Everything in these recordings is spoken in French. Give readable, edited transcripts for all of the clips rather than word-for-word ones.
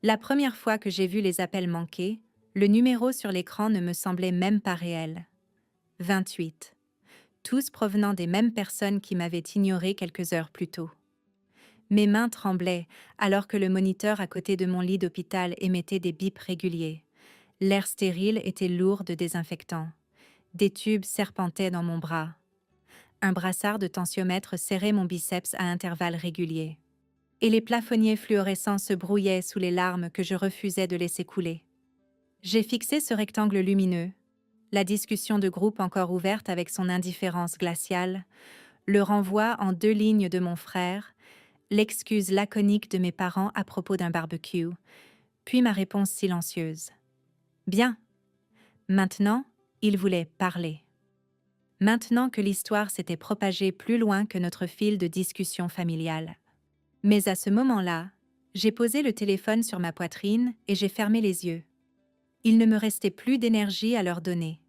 La première fois que j'ai vu les appels manqués, le numéro sur l'écran ne me semblait même pas réel. 28. Tous provenant des mêmes personnes qui m'avaient ignoré quelques heures plus tôt. Mes mains tremblaient alors que le moniteur à côté de mon lit d'hôpital émettait des bips réguliers. L'air stérile était lourd de désinfectant. Des tubes serpentaient dans mon bras. Un brassard de tensiomètre serrait mon biceps à intervalles réguliers. Et les plafonniers fluorescents se brouillaient sous les larmes que je refusais de laisser couler. J'ai fixé ce rectangle lumineux, la discussion de groupe encore ouverte avec son indifférence glaciale, le renvoi en 2 lignes de mon frère, l'excuse laconique de mes parents à propos d'un barbecue, puis ma réponse silencieuse. Bien. Maintenant, il voulait parler. Maintenant que l'histoire s'était propagée plus loin que notre fil de discussion familiale. Mais à ce moment-là, j'ai posé le téléphone sur ma poitrine et j'ai fermé les yeux. Il ne me restait plus d'énergie à leur donner.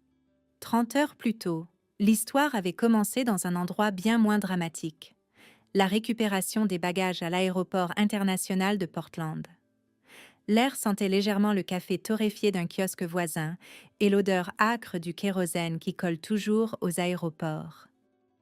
30 heures plus tôt, l'histoire avait commencé dans un endroit bien moins dramatique. La récupération des bagages à l'aéroport international de Portland. L'air sentait légèrement le café torréfié d'un kiosque voisin et l'odeur âcre du kérosène qui colle toujours aux aéroports.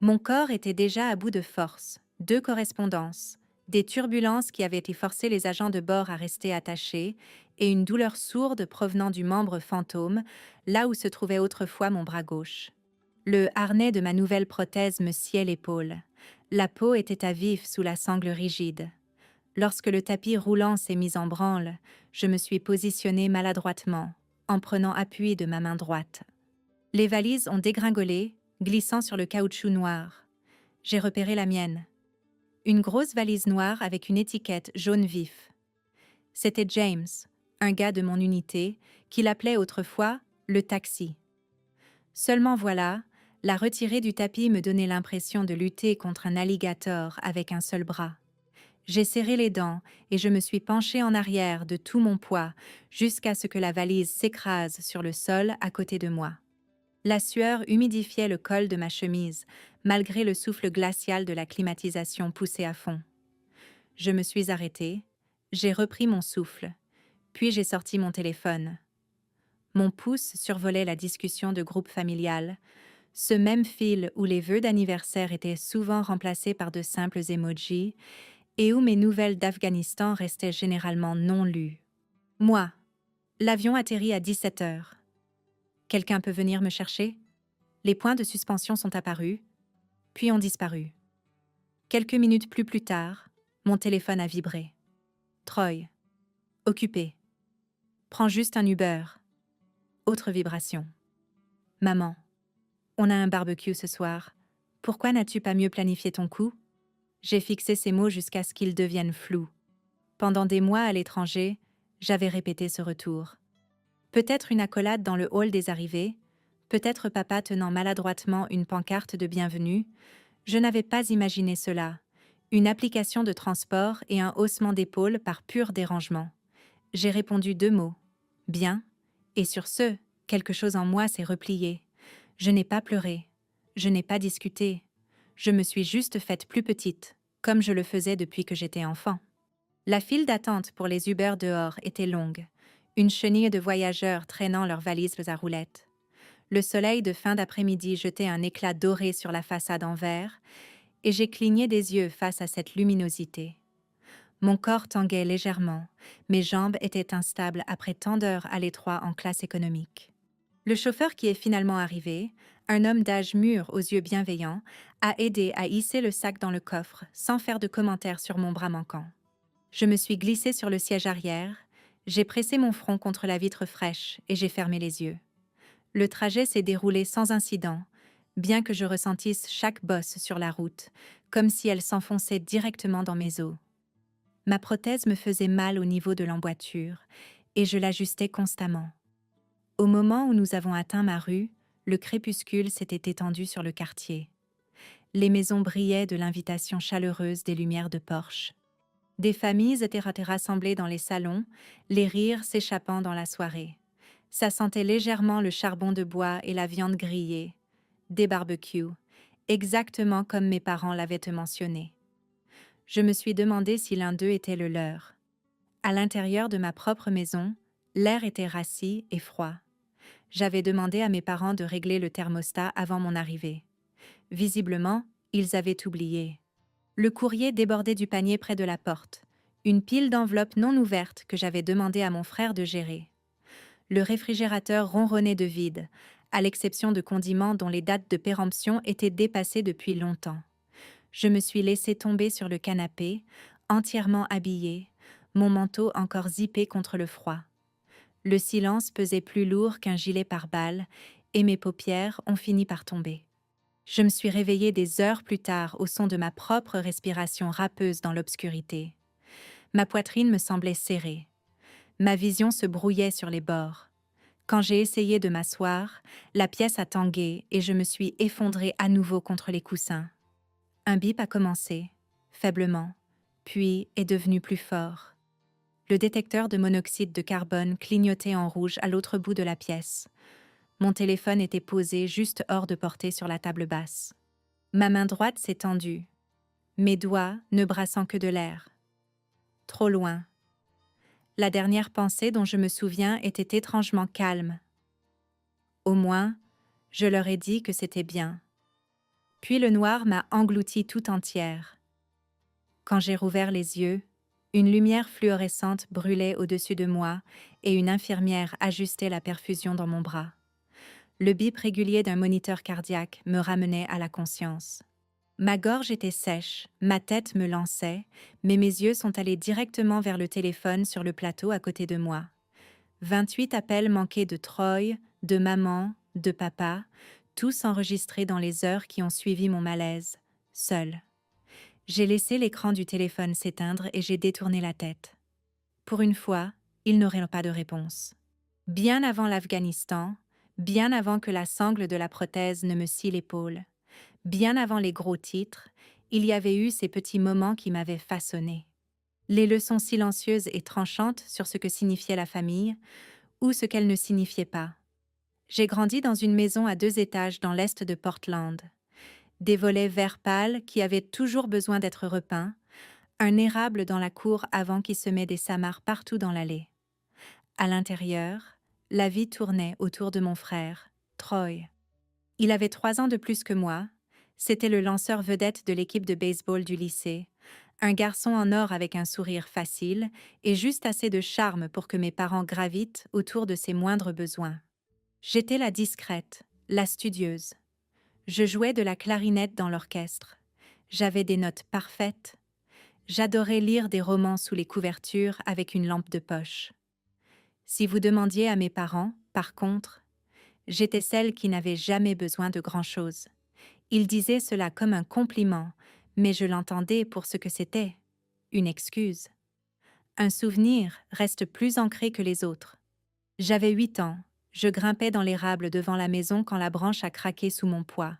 Mon corps était déjà à bout de force, 2 correspondances, des turbulences qui avaient forcé les agents de bord à rester attachés et une douleur sourde provenant du membre fantôme, là où se trouvait autrefois mon bras gauche. Le harnais de ma nouvelle prothèse me sciait l'épaule. La peau était à vif sous la sangle rigide. Lorsque le tapis roulant s'est mis en branle, je me suis positionnée maladroitement, en prenant appui de ma main droite. Les valises ont dégringolé, glissant sur le caoutchouc noir. J'ai repéré la mienne. Une grosse valise noire avec une étiquette jaune vif. C'était James, un gars de mon unité, qui l'appelait autrefois le taxi. Seulement voilà, la retirer du tapis me donnait l'impression de lutter contre un alligator avec un seul bras. J'ai serré les dents et je me suis penchée en arrière de tout mon poids jusqu'à ce que la valise s'écrase sur le sol à côté de moi. La sueur humidifiait le col de ma chemise, malgré le souffle glacial de la climatisation poussé à fond. Je me suis arrêtée, j'ai repris mon souffle, puis j'ai sorti mon téléphone. Mon pouce survolait la discussion de groupe familial, ce même fil où les vœux d'anniversaire étaient souvent remplacés par de simples emojis et où mes nouvelles d'Afghanistan restaient généralement non lues. Moi, l'avion atterrit à 17 heures. Quelqu'un peut venir me chercher? Les points de suspension sont apparus, puis ont disparu. Quelques minutes plus tard, mon téléphone a vibré. Troy. Occupé. Prends juste un Uber. Autre vibration. Maman. On a un barbecue ce soir. Pourquoi n'as-tu pas mieux planifié ton coup? J'ai fixé ces mots jusqu'à ce qu'ils deviennent flous. Pendant des mois à l'étranger, j'avais répété ce retour. Peut-être une accolade dans le hall des arrivées, peut-être papa tenant maladroitement une pancarte de bienvenue. Je n'avais pas imaginé cela. Une application de transport et un haussement d'épaule par pur dérangement. J'ai répondu 2 mots. Bien. Et sur ce, quelque chose en moi s'est replié. Je n'ai pas pleuré. Je n'ai pas discuté. Je me suis juste faite plus petite, comme je le faisais depuis que j'étais enfant. La file d'attente pour les Uber dehors était longue. Une chenille de voyageurs traînant leurs valises à roulettes. Le soleil de fin d'après-midi jetait un éclat doré sur la façade en verre, et j'ai cligné des yeux face à cette luminosité. Mon corps tanguait légèrement, mes jambes étaient instables après tant d'heures à l'étroit en classe économique. Le chauffeur qui est finalement arrivé, un homme d'âge mûr aux yeux bienveillants, a aidé à hisser le sac dans le coffre sans faire de commentaires sur mon bras manquant. Je me suis glissée sur le siège arrière, j'ai pressé mon front contre la vitre fraîche et j'ai fermé les yeux. Le trajet s'est déroulé sans incident, bien que je ressentisse chaque bosse sur la route, comme si elle s'enfonçait directement dans mes os. Ma prothèse me faisait mal au niveau de l'emboîture, et je l'ajustais constamment. Au moment où nous avons atteint ma rue, le crépuscule s'était étendu sur le quartier. Les maisons brillaient de l'invitation chaleureuse des lumières de Porsche. Des familles étaient rassemblées dans les salons, les rires s'échappant dans la soirée. Ça sentait légèrement le charbon de bois et la viande grillée. Des barbecues, exactement comme mes parents l'avaient mentionné. Je me suis demandé si l'un d'eux était le leur. À l'intérieur de ma propre maison, l'air était rassis et froid. J'avais demandé à mes parents de régler le thermostat avant mon arrivée. Visiblement, ils avaient oublié. Le courrier débordait du panier près de la porte, une pile d'enveloppes non ouvertes que j'avais demandé à mon frère de gérer. Le réfrigérateur ronronnait de vide, à l'exception de condiments dont les dates de péremption étaient dépassées depuis longtemps. Je me suis laissée tomber sur le canapé, entièrement habillée, mon manteau encore zippé contre le froid. Le silence pesait plus lourd qu'un gilet pare-balles et mes paupières ont fini par tomber. Je me suis réveillée des heures plus tard au son de ma propre respiration râpeuse dans l'obscurité. Ma poitrine me semblait serrée. Ma vision se brouillait sur les bords. Quand j'ai essayé de m'asseoir, la pièce a tangué et je me suis effondrée à nouveau contre les coussins. Un bip a commencé, faiblement, puis est devenu plus fort. Le détecteur de monoxyde de carbone clignotait en rouge à l'autre bout de la pièce. Mon téléphone était posé juste hors de portée sur la table basse. Ma main droite s'est tendue, mes doigts ne brassant que de l'air. Trop loin. La dernière pensée dont je me souviens était étrangement calme. Au moins, je leur ai dit que c'était bien. Puis le noir m'a engloutie tout entière. Quand j'ai rouvert les yeux, une lumière fluorescente brûlait au-dessus de moi et une infirmière ajustait la perfusion dans mon bras. Le bip régulier d'un moniteur cardiaque me ramenait à la conscience. Ma gorge était sèche, ma tête me lançait, mais mes yeux sont allés directement vers le téléphone sur le plateau à côté de moi. 28 appels manqués de Troy, de maman, de papa, tous enregistrés dans les heures qui ont suivi mon malaise, seule. J'ai laissé l'écran du téléphone s'éteindre et j'ai détourné la tête. Pour une fois, il n'aurait pas de réponse. Bien avant l'Afghanistan, bien avant que la sangle de la prothèse ne me scie l'épaule, bien avant les gros titres, il y avait eu ces petits moments qui m'avaient façonné. Les leçons silencieuses et tranchantes sur ce que signifiait la famille ou ce qu'elle ne signifiait pas. J'ai grandi dans une maison à 2 étages dans l'est de Portland. Des volets vert pâle qui avaient toujours besoin d'être repeints, un érable dans la cour avant qui semait des samards partout dans l'allée. À l'intérieur, la vie tournait autour de mon frère, Troy. Il avait 3 ans de plus que moi. C'était le lanceur vedette de l'équipe de baseball du lycée, un garçon en or avec un sourire facile et juste assez de charme pour que mes parents gravitent autour de ses moindres besoins. J'étais la discrète, la studieuse. Je jouais de la clarinette dans l'orchestre. J'avais des notes parfaites. J'adorais lire des romans sous les couvertures avec une lampe de poche. Si vous demandiez à mes parents, par contre, j'étais celle qui n'avait jamais besoin de grand-chose. Ils disaient cela comme un compliment, mais je l'entendais pour ce que c'était, une excuse. Un souvenir reste plus ancré que les autres. J'avais 8 ans, je grimpais dans l'érable devant la maison quand la branche a craqué sous mon poids.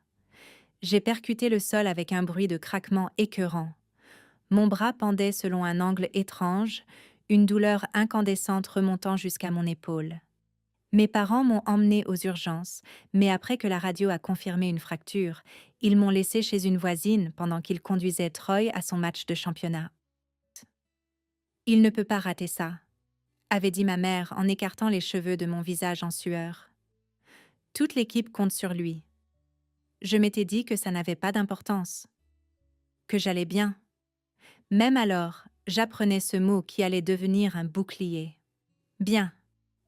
J'ai percuté le sol avec un bruit de craquement écœurant. Mon bras pendait selon un angle étrange, une douleur incandescente remontant jusqu'à mon épaule. Mes parents m'ont emmenée aux urgences, mais après que la radio a confirmé une fracture, ils m'ont laissée chez une voisine pendant qu'ils conduisaient Troy à son match de championnat. « Il ne peut pas rater ça », avait dit ma mère en écartant les cheveux de mon visage en sueur. Toute l'équipe compte sur lui. Je m'étais dit que ça n'avait pas d'importance, que j'allais bien. Même alors, j'apprenais ce mot qui allait devenir un bouclier. Bien.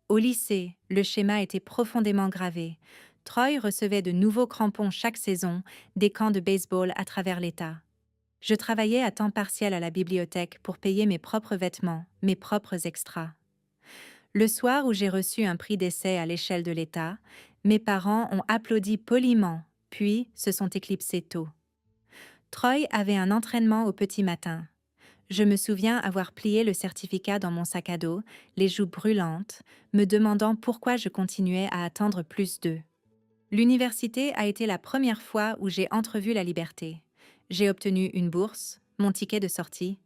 Au lycée, le schéma était profondément gravé. Troy recevait de nouveaux crampons chaque saison, des camps de baseball à travers l'État. Je travaillais à temps partiel à la bibliothèque pour payer mes propres vêtements, mes propres extras. Le soir où j'ai reçu un prix d'essai à l'échelle de l'État, mes parents ont applaudi poliment, puis se sont éclipsés tôt. Troy avait un entraînement au petit matin. Je me souviens avoir plié le certificat dans mon sac à dos, les joues brûlantes, me demandant pourquoi je continuais à attendre plus d'eux. L'université a été la première fois où j'ai entrevu la liberté. J'ai obtenu une bourse, mon ticket de sortie.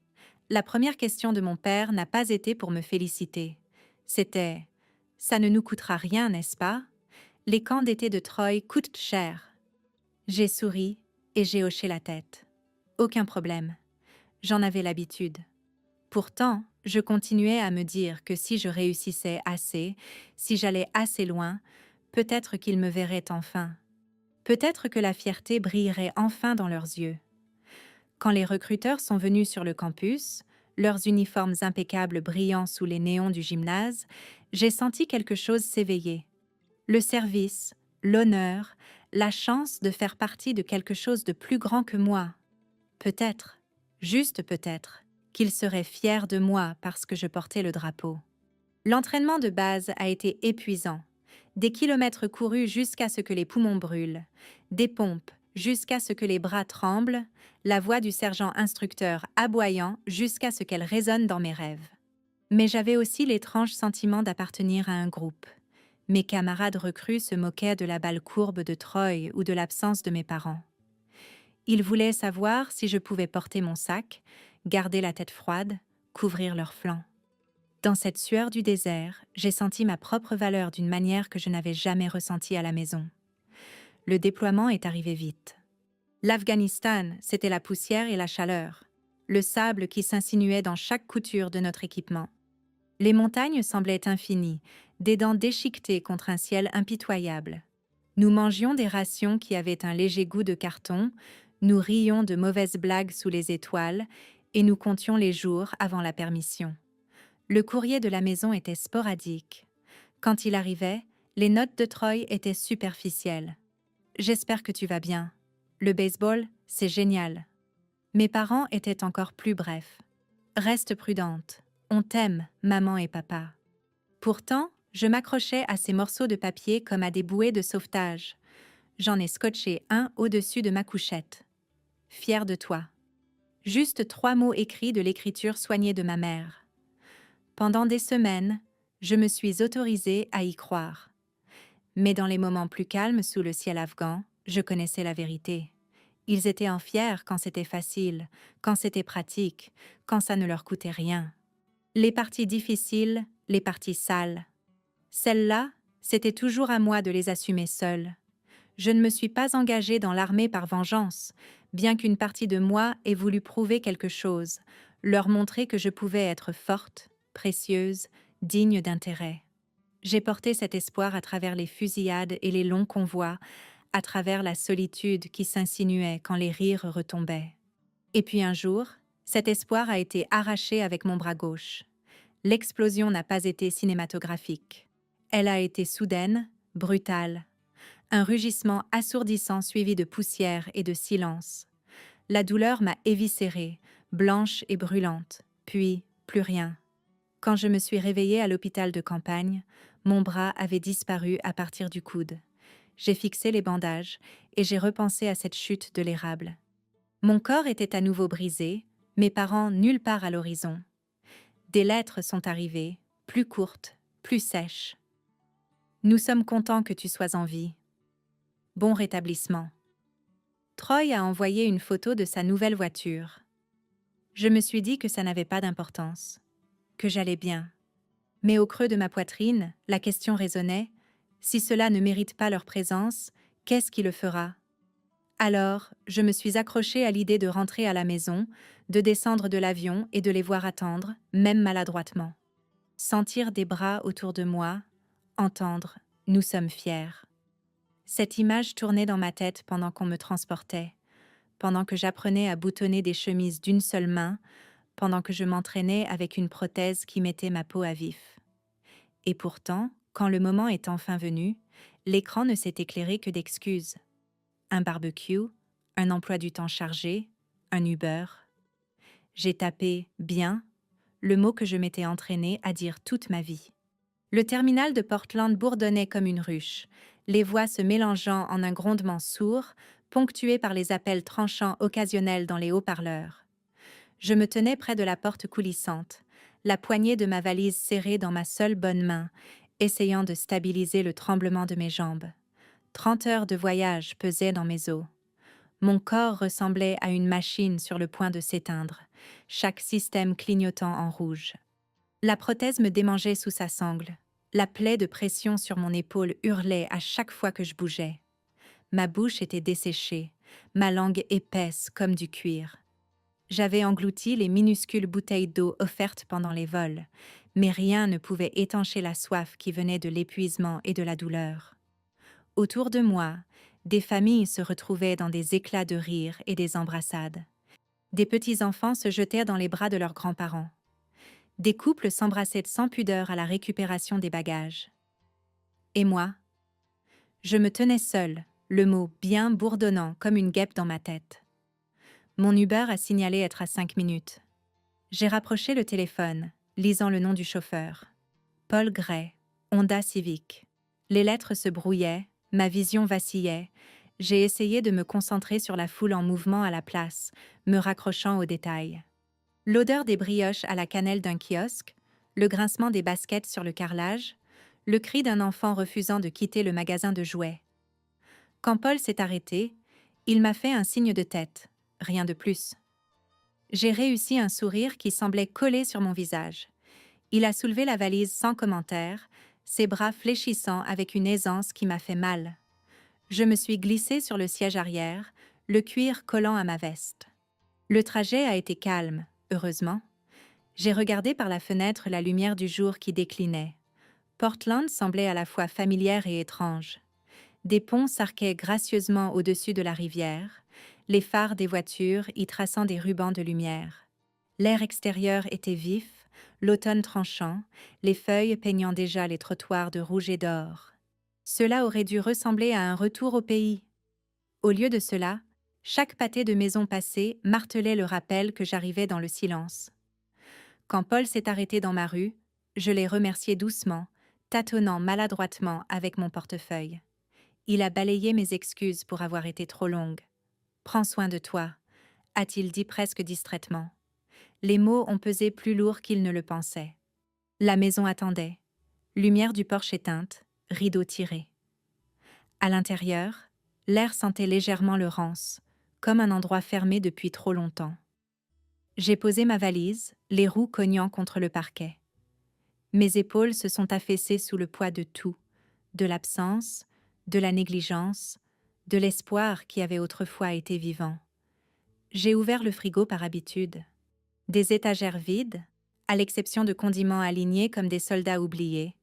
La première question de mon père n'a pas été pour me féliciter. C'était « Ça ne nous coûtera rien, n'est-ce pas? Les camps d'été de Troy coûtent cher. » J'ai souri et j'ai hoché la tête. Aucun problème. J'en avais l'habitude. Pourtant, je continuais à me dire que si je réussissais assez, si j'allais assez loin, peut-être qu'ils me verraient enfin. Peut-être que la fierté brillerait enfin dans leurs yeux. Quand les recruteurs sont venus sur le campus, leurs uniformes impeccables brillant sous les néons du gymnase, j'ai senti quelque chose s'éveiller. Le service, l'honneur, la chance de faire partie de quelque chose de plus grand que moi. Peut-être, juste peut-être, qu'ils seraient fiers de moi parce que je portais le drapeau. L'entraînement de base a été épuisant. Des kilomètres courus jusqu'à ce que les poumons brûlent, des pompes jusqu'à ce que les bras tremblent, la voix du sergent instructeur aboyant jusqu'à ce qu'elle résonne dans mes rêves. Mais j'avais aussi l'étrange sentiment d'appartenir à un groupe. Mes camarades recrues se moquaient de la balle courbe de Troy ou de l'absence de mes parents. Ils voulaient savoir si je pouvais porter mon sac, garder la tête froide, couvrir leurs flancs. Dans cette sueur du désert, j'ai senti ma propre valeur d'une manière que je n'avais jamais ressentie à la maison. Le déploiement est arrivé vite. L'Afghanistan, c'était la poussière et la chaleur, le sable qui s'insinuait dans chaque couture de notre équipement. Les montagnes semblaient infinies, des dents déchiquetées contre un ciel impitoyable. Nous mangions des rations qui avaient un léger goût de carton, nous rions de mauvaises blagues sous les étoiles, et nous comptions les jours avant la permission. Le courrier de la maison était sporadique. Quand il arrivait, les notes de Troy étaient superficielles. « J'espère que tu vas bien. Le baseball, c'est génial. » Mes parents étaient encore plus brefs. « Reste prudente. On t'aime, maman et papa. » Pourtant, je m'accrochais à ces morceaux de papier comme à des bouées de sauvetage. J'en ai scotché un au-dessus de ma couchette. « Fier de toi. » Juste 3 mots écrits de l'écriture soignée de ma mère. Pendant des semaines, je me suis autorisée à y croire. Mais dans les moments plus calmes sous le ciel afghan, je connaissais la vérité. Ils étaient en fiers quand c'était facile, quand c'était pratique, quand ça ne leur coûtait rien. Les parties difficiles, les parties sales. Celles-là, c'était toujours à moi de les assumer seule. Je ne me suis pas engagée dans l'armée par vengeance, bien qu'une partie de moi ait voulu prouver quelque chose, leur montrer que je pouvais être forte, précieuse, digne d'intérêt. J'ai porté cet espoir à travers les fusillades et les longs convois, à travers la solitude qui s'insinuait quand les rires retombaient. Et puis un jour, cet espoir a été arraché avec mon bras gauche. L'explosion n'a pas été cinématographique. Elle a été soudaine, brutale. Un rugissement assourdissant suivi de poussière et de silence. La douleur m'a éviscérée, blanche et brûlante, puis plus rien. Quand je me suis réveillée à l'hôpital de campagne, mon bras avait disparu à partir du coude. J'ai fixé les bandages et j'ai repensé à cette chute de l'érable. Mon corps était à nouveau brisé, mes parents nulle part à l'horizon. Des lettres sont arrivées, plus courtes, plus sèches. Nous sommes contents que tu sois en vie. Bon rétablissement. Troy a envoyé une photo de sa nouvelle voiture. Je me suis dit que ça n'avait pas d'importance, que j'allais bien. Mais au creux de ma poitrine, la question résonnait, si cela ne mérite pas leur présence, qu'est-ce qui le fera? Alors, je me suis accrochée à l'idée de rentrer à la maison, de descendre de l'avion et de les voir attendre, même maladroitement. Sentir des bras autour de moi, entendre « Nous sommes fiers ». Cette image tournait dans ma tête pendant qu'on me transportait, pendant que j'apprenais à boutonner des chemises d'une seule main, pendant que je m'entraînais avec une prothèse qui mettait ma peau à vif. Et pourtant, quand le moment est enfin venu, l'écran ne s'est éclairé que d'excuses. Un barbecue, un emploi du temps chargé, un Uber. J'ai tapé « bien », le mot que je m'étais entraînée à dire toute ma vie. Le terminal de Portland bourdonnait comme une ruche, les voix se mélangeant en un grondement sourd, ponctué par les appels tranchants occasionnels dans les haut-parleurs. Je me tenais près de la porte coulissante, la poignée de ma valise serrée dans ma seule bonne main, essayant de stabiliser le tremblement de mes jambes. 30 heures de voyage pesaient dans mes os. Mon corps ressemblait à une machine sur le point de s'éteindre, chaque système clignotant en rouge. La prothèse me démangeait sous sa sangle. La plaie de pression sur mon épaule hurlait à chaque fois que je bougeais. Ma bouche était desséchée, ma langue épaisse comme du cuir. J'avais englouti les minuscules bouteilles d'eau offertes pendant les vols, mais rien ne pouvait étancher la soif qui venait de l'épuisement et de la douleur. Autour de moi, des familles se retrouvaient dans des éclats de rire et des embrassades. Des petits-enfants se jetaient dans les bras de leurs grands-parents. Des couples s'embrassaient sans pudeur à la récupération des bagages. Et moi, je me tenais seule, le mot bien bourdonnant comme une guêpe dans ma tête. Mon Uber a signalé être à 5 minutes. J'ai rapproché le téléphone, lisant le nom du chauffeur. Paul Gray, Honda Civic. Les lettres se brouillaient, ma vision vacillait. J'ai essayé de me concentrer sur la foule en mouvement à la place, me raccrochant aux détails. L'odeur des brioches à la cannelle d'un kiosque, le grincement des baskets sur le carrelage, le cri d'un enfant refusant de quitter le magasin de jouets. Quand Paul s'est arrêté, il m'a fait un signe de tête, rien de plus. J'ai réussi un sourire qui semblait coller sur mon visage. Il a soulevé la valise sans commentaire, ses bras fléchissant avec une aisance qui m'a fait mal. Je me suis glissée sur le siège arrière, le cuir collant à ma veste. Le trajet a été calme, heureusement. J'ai regardé par la fenêtre la lumière du jour qui déclinait. Portland semblait à la fois familière et étrange. Des ponts s'arquaient gracieusement au-dessus de la rivière, les phares des voitures y traçant des rubans de lumière. L'air extérieur était vif, l'automne tranchant, les feuilles peignant déjà les trottoirs de rouge et d'or. Cela aurait dû ressembler à un retour au pays. Au lieu de cela, chaque pâté de maison passée martelait le rappel que j'arrivais dans le silence. Quand Paul s'est arrêté dans ma rue, je l'ai remercié doucement, tâtonnant maladroitement avec mon portefeuille. Il a balayé mes excuses pour avoir été trop longue. « Prends soin de toi », a-t-il dit presque distraitement. Les mots ont pesé plus lourd qu'il ne le pensait. La maison attendait. Lumière du porche éteinte, rideau tiré. À l'intérieur, l'air sentait légèrement le rance, comme un endroit fermé depuis trop longtemps. J'ai posé ma valise, les roues cognant contre le parquet. Mes épaules se sont affaissées sous le poids de tout, de l'absence, de la négligence, de l'espoir qui avait autrefois été vivant. J'ai ouvert le frigo par habitude. Des étagères vides, à l'exception de condiments alignés comme des soldats oubliés,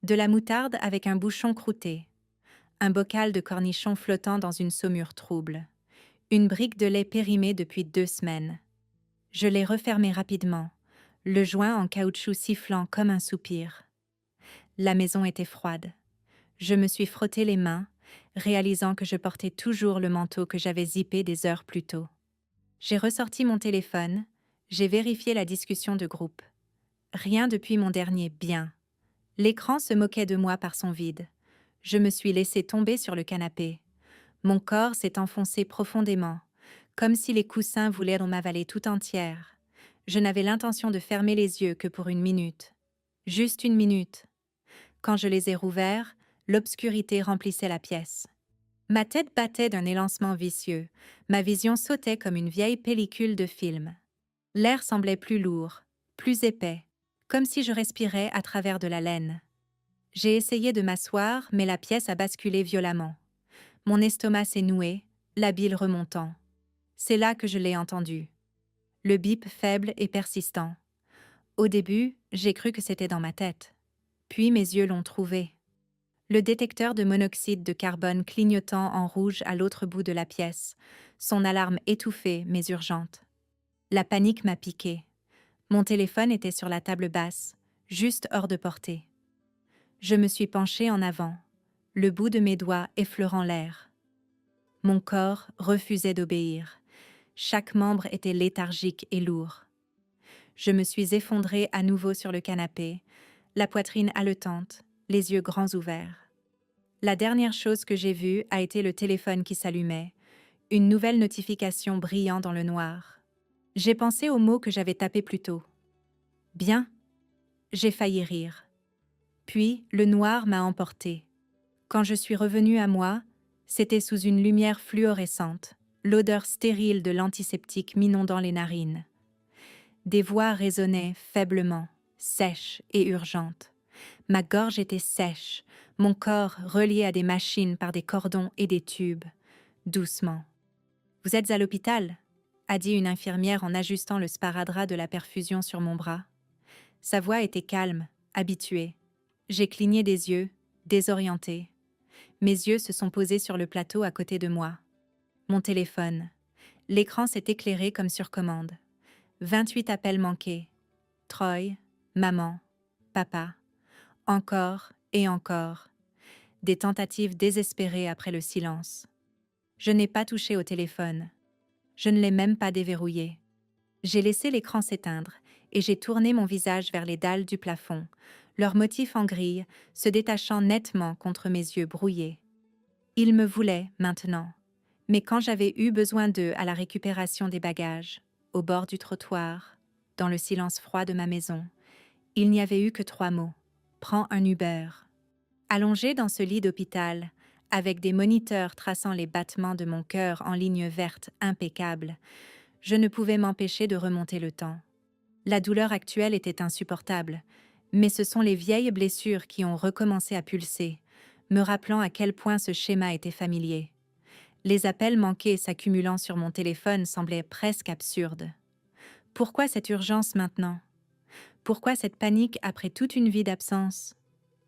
de la moutarde avec un bouchon croûté, un bocal de cornichons flottant dans une saumure trouble, une brique de lait périmée depuis 2 semaines. Je l'ai refermé rapidement, le joint en caoutchouc sifflant comme un soupir. La maison était froide. Je me suis frotté les mains, réalisant que je portais toujours le manteau que j'avais zippé des heures plus tôt. J'ai ressorti mon téléphone, j'ai vérifié la discussion de groupe. Rien depuis mon dernier bien. L'écran se moquait de moi par son vide. Je me suis laissé tomber sur le canapé. Mon corps s'est enfoncé profondément, comme si les coussins voulaient m'avaler tout entière. Je n'avais l'intention de fermer les yeux que pour 1 minute. Juste 1 minute. Quand je les ai rouverts, l'obscurité remplissait la pièce. Ma tête battait d'un élancement vicieux, ma vision sautait comme une vieille pellicule de film. L'air semblait plus lourd, plus épais, comme si je respirais à travers de la laine. J'ai essayé de m'asseoir, mais la pièce a basculé violemment. Mon estomac s'est noué, la bile remontant. C'est là que je l'ai entendu. Le bip faible et persistant. Au début, j'ai cru que c'était dans ma tête. Puis mes yeux l'ont trouvé. Le détecteur de monoxyde de carbone clignotant en rouge à l'autre bout de la pièce, son alarme étouffée mais urgente. La panique m'a piqué. Mon téléphone était sur la table basse, juste hors de portée. Je me suis penchée en avant, le bout de mes doigts effleurant l'air. Mon corps refusait d'obéir. Chaque membre était léthargique et lourd. Je me suis effondrée à nouveau sur le canapé, la poitrine haletante, les yeux grands ouverts. La dernière chose que j'ai vue a été le téléphone qui s'allumait, une nouvelle notification brillant dans le noir. J'ai pensé aux mots que j'avais tapés plus tôt. Bien. J'ai failli rire. Puis, le noir m'a emporté. Quand je suis revenue à moi, c'était sous une lumière fluorescente, l'odeur stérile de l'antiseptique m'inondant les narines. Des voix résonnaient faiblement, sèches et urgentes. Ma gorge était sèche, mon corps relié à des machines par des cordons et des tubes. Doucement. « Vous êtes à l'hôpital » a dit une infirmière en ajustant le sparadrap de la perfusion sur mon bras. Sa voix était calme, habituée. J'ai cligné des yeux, désorientée. Mes yeux se sont posés sur le plateau à côté de moi. Mon téléphone. L'écran s'est éclairé comme sur commande. 28 appels manqués. Troy, maman, papa. Encore et encore. Des tentatives désespérées après le silence. Je n'ai pas touché au téléphone. Je ne l'ai même pas déverrouillé. J'ai laissé l'écran s'éteindre et j'ai tourné mon visage vers les dalles du plafond, leur motif en grille se détachant nettement contre mes yeux brouillés. Ils me voulaient maintenant, mais quand j'avais eu besoin d'eux à la récupération des bagages, au bord du trottoir, dans le silence froid de ma maison, il n'y avait eu que 3 mots. Prends un Uber. Allongé dans ce lit d'hôpital, avec des moniteurs traçant les battements de mon cœur en ligne verte impeccable, je ne pouvais m'empêcher de remonter le temps. La douleur actuelle était insupportable, mais ce sont les vieilles blessures qui ont recommencé à pulser, me rappelant à quel point ce schéma était familier. Les appels manqués s'accumulant sur mon téléphone semblaient presque absurdes. Pourquoi cette urgence maintenant? Pourquoi cette panique après toute une vie d'absence?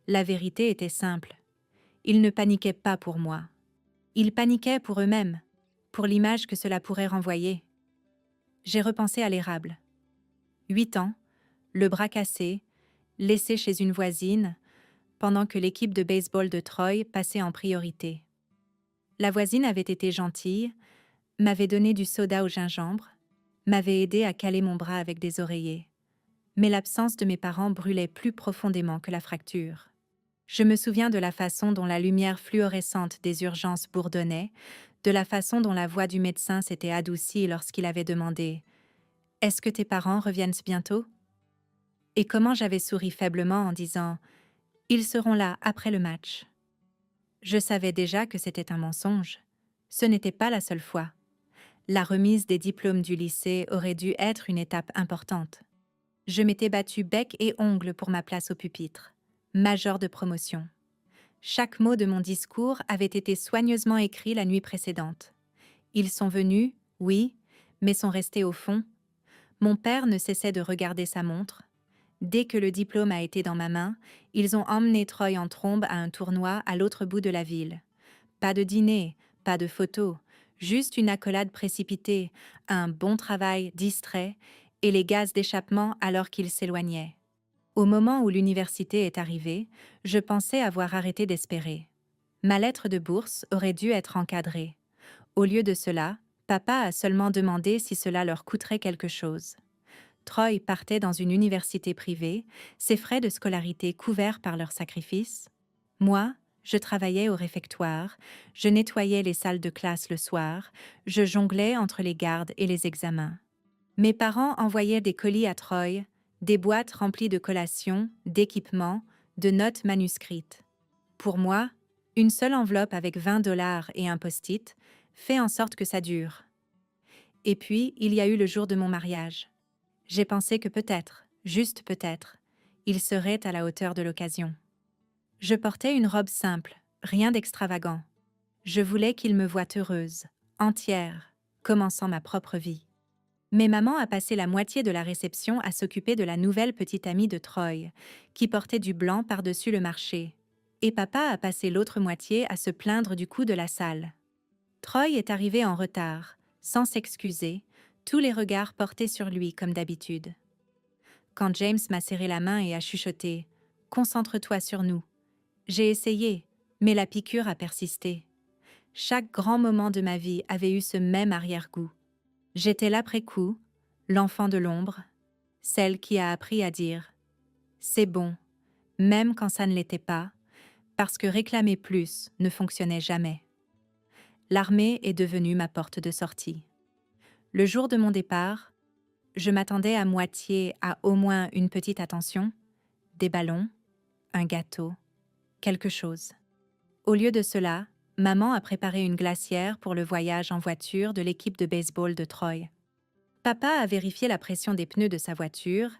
La vérité était simple. Ils ne paniquaient pas pour moi. Ils paniquaient pour eux-mêmes, pour l'image que cela pourrait renvoyer. J'ai repensé à l'érable. 8 ans, le bras cassé, laissé chez une voisine, pendant que l'équipe de baseball de Troy passait en priorité. La voisine avait été gentille, m'avait donné du soda au gingembre, m'avait aidé à caler mon bras avec des oreillers. Mais l'absence de mes parents brûlait plus profondément que la fracture. Je me souviens de la façon dont la lumière fluorescente des urgences bourdonnait, de la façon dont la voix du médecin s'était adoucie lorsqu'il avait demandé « Est-ce que tes parents reviennent bientôt ?» Et comment j'avais souri faiblement en disant « Ils seront là après le match ». Je savais déjà que c'était un mensonge. Ce n'était pas la seule fois. La remise des diplômes du lycée aurait dû être une étape importante. Je m'étais battue bec et ongles pour ma place au pupitre. Major de promotion. Chaque mot de mon discours avait été soigneusement écrit la nuit précédente. Ils sont venus, oui, mais sont restés au fond. Mon père ne cessait de regarder sa montre. Dès que le diplôme a été dans ma main, ils ont emmené Troy en trombe à un tournoi à l'autre bout de la ville. Pas de dîner, pas de photos, juste une accolade précipitée, un bon travail distrait et les gaz d'échappement alors qu'ils s'éloignaient. Au moment où l'université est arrivée, je pensais avoir arrêté d'espérer. Ma lettre de bourse aurait dû être encadrée. Au lieu de cela, papa a seulement demandé si cela leur coûterait quelque chose. Troy partait dans une université privée, ses frais de scolarité couverts par leur sacrifice. Moi, je travaillais au réfectoire, je nettoyais les salles de classe le soir, je jonglais entre les gardes et les examens. Mes parents envoyaient des colis à Troy, des boîtes remplies de collations, d'équipements, de notes manuscrites. Pour moi, une seule enveloppe avec 20 $ et un post-it fait en sorte que ça dure. Et puis, il y a eu le jour de mon mariage. J'ai pensé que peut-être, juste peut-être, il serait à la hauteur de l'occasion. Je portais une robe simple, rien d'extravagant. Je voulais qu'il me voie heureuse, entière, commençant ma propre vie. Mais maman a passé la moitié de la réception à s'occuper de la nouvelle petite amie de Troy, qui portait du blanc par-dessus le marché, et papa a passé l'autre moitié à se plaindre du coût de la salle. Troy est arrivé en retard, sans s'excuser, tous les regards portés sur lui comme d'habitude. Quand James m'a serré la main et a chuchoté « Concentre-toi sur nous », j'ai essayé, mais la piqûre a persisté. Chaque grand moment de ma vie avait eu ce même arrière-goût. J'étais l'après-coup, l'enfant de l'ombre, celle qui a appris à dire « c'est bon », même quand ça ne l'était pas, parce que réclamer plus ne fonctionnait jamais. L'armée est devenue ma porte de sortie. Le jour de mon départ, je m'attendais à moitié à au moins une petite attention, des ballons, un gâteau, quelque chose. Au lieu de cela, maman a préparé une glacière pour le voyage en voiture de l'équipe de baseball de Troy. Papa a vérifié la pression des pneus de sa voiture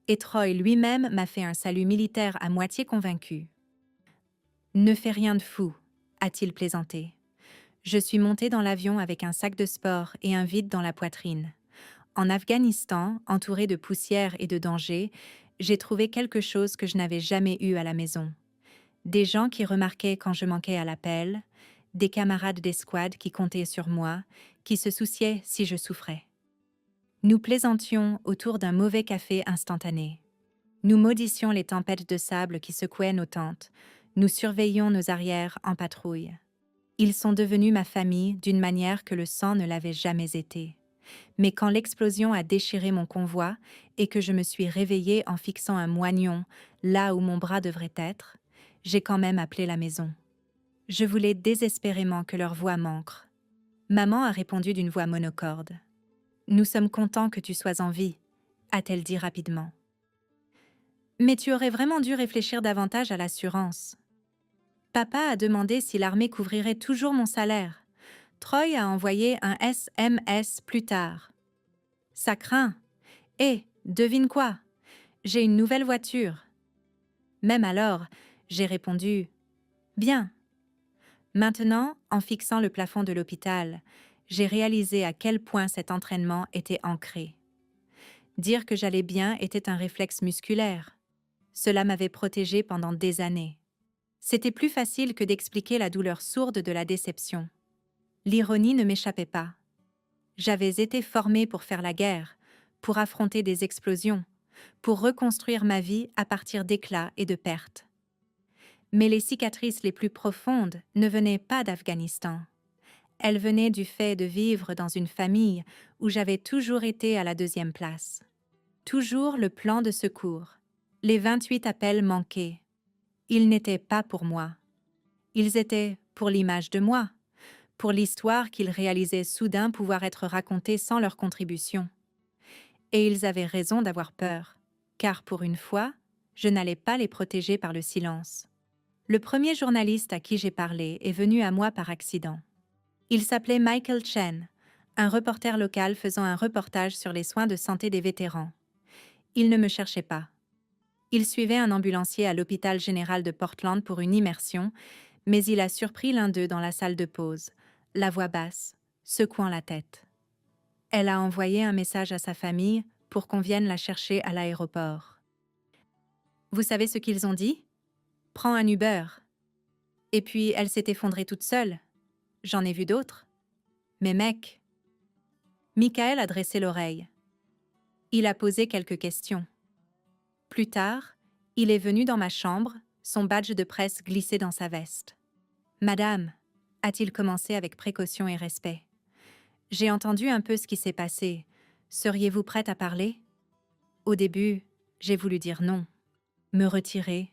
et Troy lui-même m'a fait un salut militaire à moitié convaincu. « Ne fais rien de fou », a-t-il plaisanté. Je suis montée dans l'avion avec un sac de sport et un vide dans la poitrine. En Afghanistan, entourée de poussière et de danger, j'ai trouvé quelque chose que je n'avais jamais eu à la maison. Des gens qui remarquaient quand je manquais à l'appel, des camarades d'escouade qui comptaient sur moi, qui se souciaient si je souffrais. Nous plaisantions autour d'un mauvais café instantané. Nous maudissions les tempêtes de sable qui secouaient nos tentes. Nous surveillions nos arrières en patrouille. Ils sont devenus ma famille d'une manière que le sang ne l'avait jamais été. Mais quand l'explosion a déchiré mon convoi et que je me suis réveillée en fixant un moignon là où mon bras devrait être, j'ai quand même appelé la maison. Je voulais désespérément que leur voix m'ancre. Maman a répondu d'une voix monocorde. « Nous sommes contents que tu sois en vie », a-t-elle dit rapidement. « Mais tu aurais vraiment dû réfléchir davantage à l'assurance. » Papa a demandé si l'armée couvrirait toujours mon salaire. Troy a envoyé un SMS plus tard. Ça craint. Et, devine quoi? J'ai une nouvelle voiture. Même alors, j'ai répondu « Bien ». Maintenant, en fixant le plafond de l'hôpital, j'ai réalisé à quel point cet entraînement était ancré. Dire que j'allais bien était un réflexe musculaire. Cela m'avait protégée pendant des années. C'était plus facile que d'expliquer la douleur sourde de la déception. L'ironie ne m'échappait pas. J'avais été formée pour faire la guerre, pour affronter des explosions, pour reconstruire ma vie à partir d'éclats et de pertes. Mais les cicatrices les plus profondes ne venaient pas d'Afghanistan. Elles venaient du fait de vivre dans une famille où j'avais toujours été à la deuxième place. Toujours le plan de secours, les 28 appels manqués. Ils n'étaient pas pour moi. Ils étaient pour l'image de moi, pour l'histoire qu'ils réalisaient soudain pouvoir être racontée sans leur contribution. Et ils avaient raison d'avoir peur, car pour une fois, je n'allais pas les protéger par le silence. Le premier journaliste à qui j'ai parlé est venu à moi par accident. Il s'appelait Michael Chen, un reporter local faisant un reportage sur les soins de santé des vétérans. Il ne me cherchait pas. Il suivait un ambulancier à l'hôpital général de Portland pour une immersion, mais il a surpris l'un d'eux dans la salle de pause, la voix basse, secouant la tête. Elle a envoyé un message à sa famille pour qu'on vienne la chercher à l'aéroport. Vous savez ce qu'ils ont dit? Prends un Uber. Et puis elle s'est effondrée toute seule. J'en ai vu d'autres. Mais mec. Michael a dressé l'oreille. Il a posé quelques questions. Plus tard, il est venu dans ma chambre, son badge de presse glissé dans sa veste. « Madame », a-t-il commencé avec précaution et respect. « J'ai entendu un peu ce qui s'est passé. Seriez-vous prête à parler ?» Au début, j'ai voulu dire non, me retirer,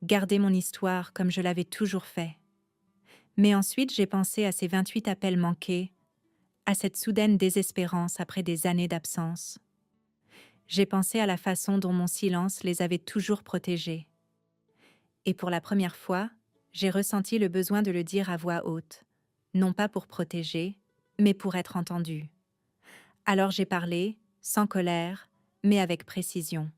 garder mon histoire comme je l'avais toujours fait. Mais ensuite, j'ai pensé à ces 28 appels manqués, à cette soudaine désespérance après des années d'absence. J'ai pensé à la façon dont mon silence les avait toujours protégés. Et pour la première fois, j'ai ressenti le besoin de le dire à voix haute, non pas pour protéger, mais pour être entendue. Alors j'ai parlé, sans colère, mais avec précision.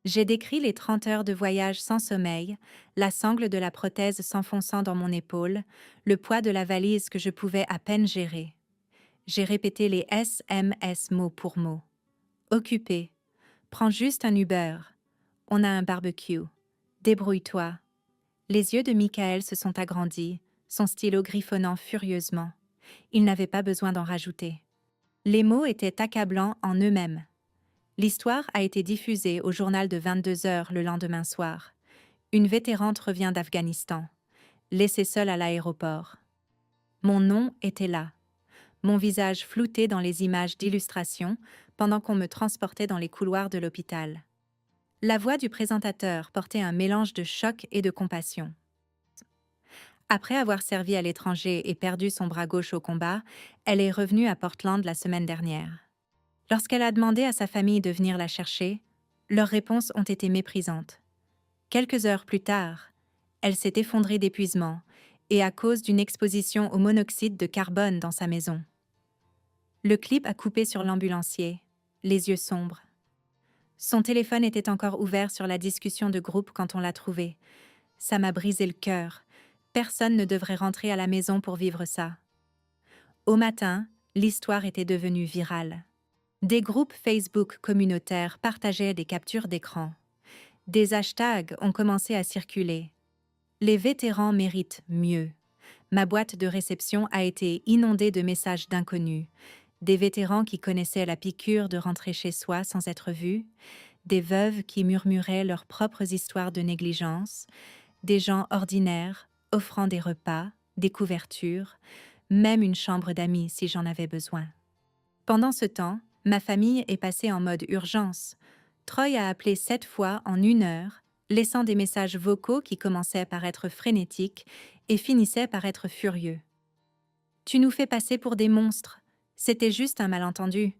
J'ai décrit les 30 heures de voyage sans sommeil, la sangle de la prothèse s'enfonçant dans mon épaule, le poids de la valise que je pouvais à peine gérer. J'ai répété les SMS mot pour mot. Occupé. Prends juste un Uber. On a un barbecue. Débrouille-toi. Les yeux de Michael se sont agrandis, son stylo griffonnant furieusement. Il n'avait pas besoin d'en rajouter. Les mots étaient accablants en eux-mêmes. L'histoire a été diffusée au journal de 22 heures le lendemain soir. Une vétérante revient d'Afghanistan, laissée seule à l'aéroport. Mon nom était là, mon visage flouté dans les images d'illustration pendant qu'on me transportait dans les couloirs de l'hôpital. La voix du présentateur portait un mélange de choc et de compassion. Après avoir servi à l'étranger et perdu son bras gauche au combat, elle est revenue à Portland la semaine dernière. Lorsqu'elle a demandé à sa famille de venir la chercher, leurs réponses ont été méprisantes. Quelques heures plus tard, elle s'est effondrée d'épuisement et à cause d'une exposition au monoxyde de carbone dans sa maison. Le clip a coupé sur l'ambulancier, les yeux sombres. Son téléphone était encore ouvert sur la discussion de groupe quand on l'a trouvé. Ça m'a brisé le cœur. Personne ne devrait rentrer à la maison pour vivre ça. Au matin, l'histoire était devenue virale. Des groupes Facebook communautaires partageaient des captures d'écran. Des hashtags ont commencé à circuler. Les vétérans méritent mieux. Ma boîte de réception a été inondée de messages d'inconnus. Des vétérans qui connaissaient la piqûre de rentrer chez soi sans être vus, des veuves qui murmuraient leurs propres histoires de négligence, des gens ordinaires offrant des repas, des couvertures, même une chambre d'amis si j'en avais besoin. Pendant ce temps, ma famille est passée en mode urgence. Troy a appelé 7 fois en 1 heure, laissant des messages vocaux qui commençaient par être frénétiques et finissaient par être furieux. « Tu nous fais passer pour des monstres. C'était juste un malentendu.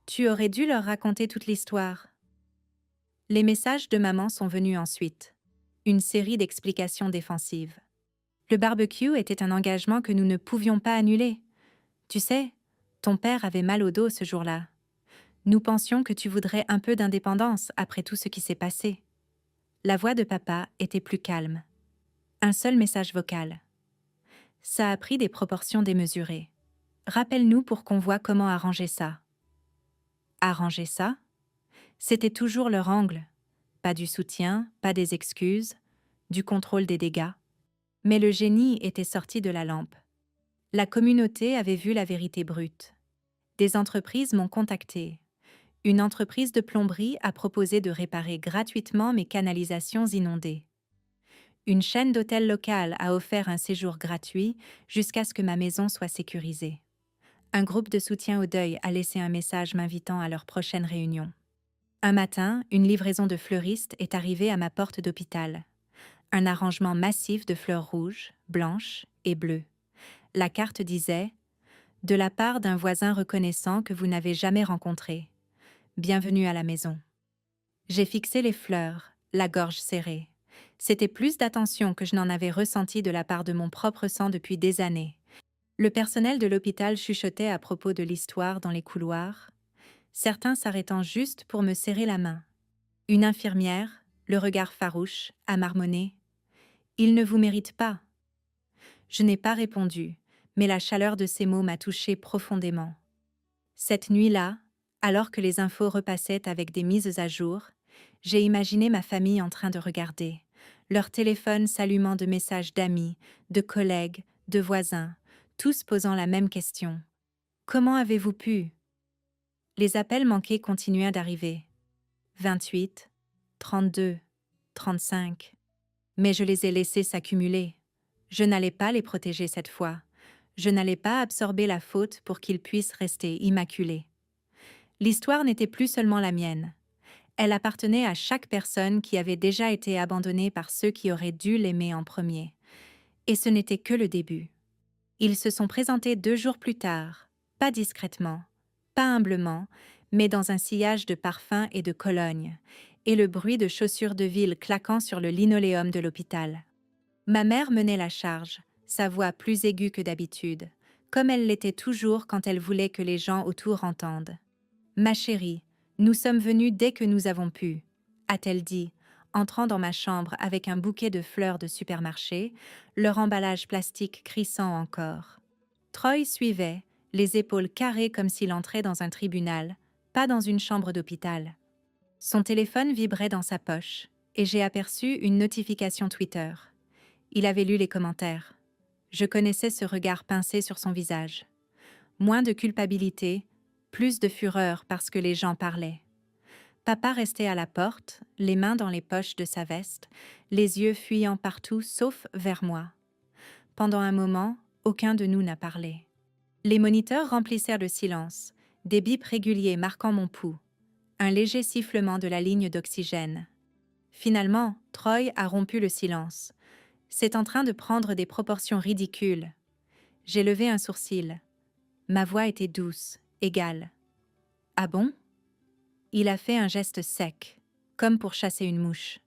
Tu aurais dû leur raconter toute l'histoire. » Les messages de maman sont venus ensuite. Une série d'explications défensives. Le barbecue était un engagement que nous ne pouvions pas annuler. Tu sais, ton père avait mal au dos ce jour-là. Nous pensions que tu voudrais un peu d'indépendance après tout ce qui s'est passé. La voix de papa était plus calme. Un seul message vocal. Ça a pris des proportions démesurées. Rappelle-nous pour qu'on voit comment arranger ça. Arranger ça? C'était toujours leur angle. Pas du soutien, pas des excuses, du contrôle des dégâts. Mais le génie était sorti de la lampe. La communauté avait vu la vérité brute. Des entreprises m'ont contacté. Une entreprise de plomberie a proposé de réparer gratuitement mes canalisations inondées. Une chaîne d'hôtels locale a offert un séjour gratuit jusqu'à ce que ma maison soit sécurisée. Un groupe de soutien au deuil a laissé un message m'invitant à leur prochaine réunion. Un matin, une livraison de fleuristes est arrivée à ma porte d'hôpital. Un arrangement massif de fleurs rouges, blanches et bleues. La carte disait « De la part d'un voisin reconnaissant que vous n'avez jamais rencontré. Bienvenue à la maison. » J'ai fixé les fleurs, la gorge serrée. C'était plus d'attention que je n'en avais ressenti de la part de mon propre sang depuis des années. Le personnel de l'hôpital chuchotait à propos de l'histoire dans les couloirs, certains s'arrêtant juste pour me serrer la main. Une infirmière, le regard farouche, a marmonné « Il ne vous mérite pas ». Je n'ai pas répondu, mais la chaleur de ces mots m'a touchée profondément. Cette nuit-là, alors que les infos repassaient avec des mises à jour, j'ai imaginé ma famille en train de regarder, leur téléphone s'allumant de messages d'amis, de collègues, de voisins, tous posant la même question. « Comment avez-vous pu ?» Les appels manqués continuaient d'arriver. 28, 32, 35. Mais je les ai laissés s'accumuler. Je n'allais pas les protéger cette fois. Je n'allais pas absorber la faute pour qu'ils puissent rester immaculés. L'histoire n'était plus seulement la mienne. Elle appartenait à chaque personne qui avait déjà été abandonnée par ceux qui auraient dû l'aimer en premier. Et ce n'était que le début. Ils se sont présentés 2 jours plus tard, pas discrètement, pas humblement, mais dans un sillage de parfums et de cologne, et le bruit de chaussures de ville claquant sur le linoléum de l'hôpital. Ma mère menait la charge, sa voix plus aiguë que d'habitude, comme elle l'était toujours quand elle voulait que les gens autour entendent. « Ma chérie, nous sommes venus dès que nous avons pu », a-t-elle dit, entrant dans ma chambre avec un bouquet de fleurs de supermarché, leur emballage plastique crissant encore. Troy suivait, les épaules carrées comme s'il entrait dans un tribunal, pas dans une chambre d'hôpital. Son téléphone vibrait dans sa poche, et j'ai aperçu une notification Twitter. Il avait lu les commentaires. Je connaissais ce regard pincé sur son visage. Moins de culpabilité, plus de fureur parce que les gens parlaient. Papa restait à la porte, les mains dans les poches de sa veste, les yeux fuyant partout sauf vers moi. Pendant un moment, aucun de nous n'a parlé. Les moniteurs remplissèrent le silence, des bips réguliers marquant mon pouls, un léger sifflement de la ligne d'oxygène. Finalement, Troy a rompu le silence. C'est en train de prendre des proportions ridicules. J'ai levé un sourcil. Ma voix était douce, égale. « Ah bon ?» Il a fait un geste sec, comme pour chasser une mouche.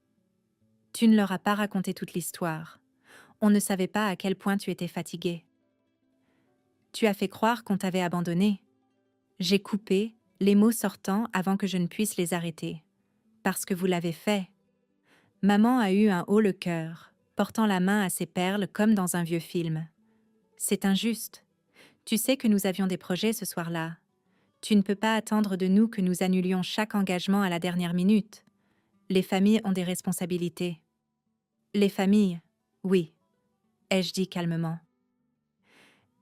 « Tu ne leur as pas raconté toute l'histoire. On ne savait pas à quel point tu étais fatigué. Tu as fait croire qu'on t'avait abandonné. » J'ai coupé, les mots sortant avant que je ne puisse les arrêter. « Parce que vous l'avez fait. » Maman a eu un haut le cœur, portant la main à ses perles comme dans un vieux film. « C'est injuste. Tu sais que nous avions des projets ce soir-là. Tu ne peux pas attendre de nous que nous annulions chaque engagement à la dernière minute. Les familles ont des responsabilités. Les familles, oui, ai-je dit calmement.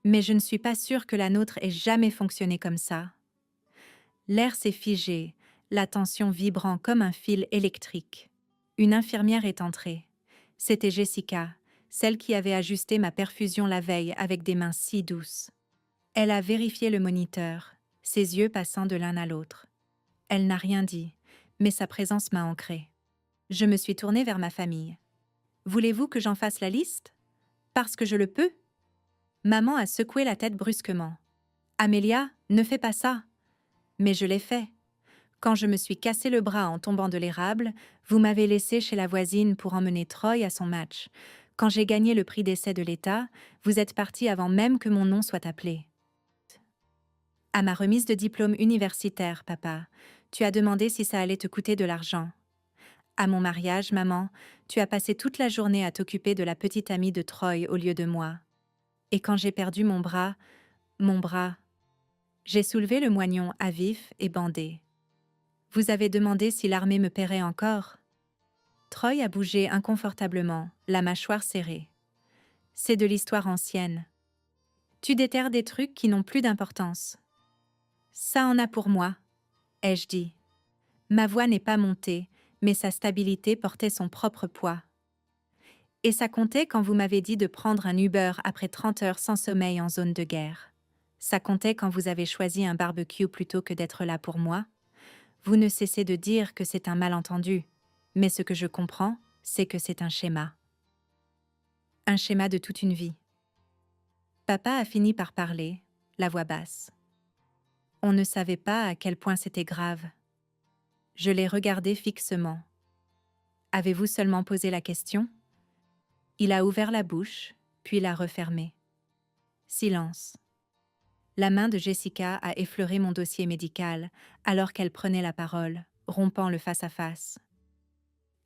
Mais je ne suis pas sûre que la nôtre ait jamais fonctionné comme ça. L'air s'est figé, la tension vibrant comme un fil électrique. Une infirmière est entrée. C'était Jessica, celle qui avait ajusté ma perfusion la veille avec des mains si douces. Elle a vérifié le moniteur, ses yeux passant de l'un à l'autre. Elle n'a rien dit, mais sa présence m'a ancrée. Je me suis tournée vers ma famille. Voulez-vous que j'en fasse la liste? Parce que je le peux? Maman a secoué la tête brusquement. Amélia, ne fais pas ça. Mais je l'ai fait. Quand je me suis cassé le bras en tombant de l'érable, vous m'avez laissé chez la voisine pour emmener Troy à son match. Quand j'ai gagné le prix d'essai de l'État, vous êtes parti avant même que mon nom soit appelé. À ma remise de diplôme universitaire, papa, tu as demandé si ça allait te coûter de l'argent. À mon mariage, maman, tu as passé toute la journée à t'occuper de la petite amie de Troy au lieu de moi. Et quand j'ai perdu mon bras, j'ai soulevé le moignon à vif et bandé. Vous avez demandé si l'armée me paierait encore. Troy a bougé inconfortablement, la mâchoire serrée. C'est de l'histoire ancienne. Tu déterres des trucs qui n'ont plus d'importance. Ça en a pour moi, ai-je dit. Ma voix n'est pas montée, mais sa stabilité portait son propre poids. Et ça comptait quand vous m'avez dit de prendre un Uber après 30 heures sans sommeil en zone de guerre. Ça comptait quand vous avez choisi un barbecue plutôt que d'être là pour moi. Vous ne cessez de dire que c'est un malentendu, mais ce que je comprends, c'est que c'est un schéma. Un schéma de toute une vie. Papa a fini par parler, la voix basse. On ne savait pas à quel point c'était grave. Je l'ai regardé fixement. Avez-vous seulement posé la question? Il a ouvert la bouche, puis l'a refermée. Silence. La main de Jessica a effleuré mon dossier médical alors qu'elle prenait la parole, rompant le face-à-face.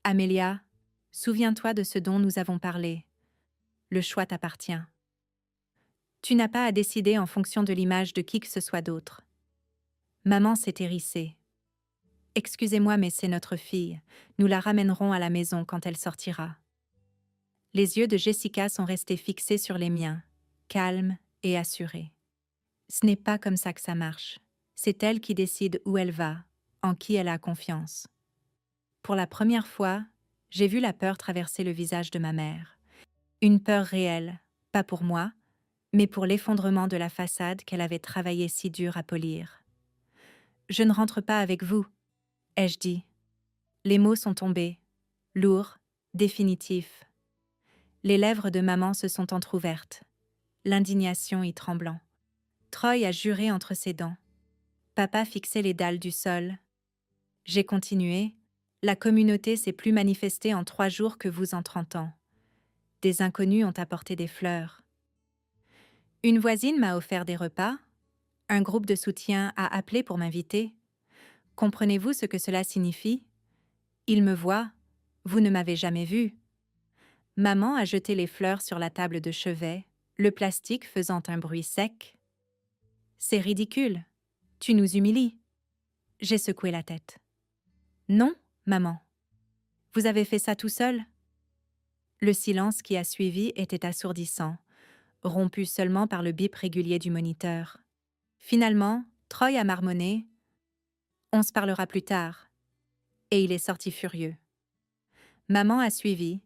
Amélia, souviens-toi de ce dont nous avons parlé. Le choix t'appartient. Tu n'as pas à décider en fonction de l'image de qui que ce soit d'autre. Maman s'est hérissée. Excusez-moi, mais c'est notre fille. Nous la ramènerons à la maison quand elle sortira. Les yeux de Jessica sont restés fixés sur les miens, calmes et assurés. Ce n'est pas comme ça que ça marche. C'est elle qui décide où elle va, en qui elle a confiance. Pour la première fois, j'ai vu la peur traverser le visage de ma mère. Une peur réelle, pas pour moi, mais pour l'effondrement de la façade qu'elle avait travaillé si dur à polir. « Je ne rentre pas avec vous », ai-je dit. Les mots sont tombés, lourds, définitifs. Les lèvres de maman se sont entr'ouvertes, l'indignation y tremblant. Troy a juré entre ses dents. Papa fixait les dalles du sol. J'ai continué. La communauté s'est plus manifestée en 3 jours que vous en 30 ans. Des inconnus ont apporté des fleurs. Une voisine m'a offert des repas. Un groupe de soutien a appelé pour m'inviter. Comprenez-vous ce que cela signifie? Il me voit. Vous ne m'avez jamais vu. Maman a jeté les fleurs sur la table de chevet, le plastique faisant un bruit sec. C'est ridicule. Tu nous humilies. J'ai secoué la tête. Non, maman. Vous avez fait ça tout seul? Le silence qui a suivi était assourdissant, rompu seulement par le bip régulier du moniteur. Finalement, Troy a marmonné « On se parlera plus tard » et il est sorti furieux. Maman a suivi,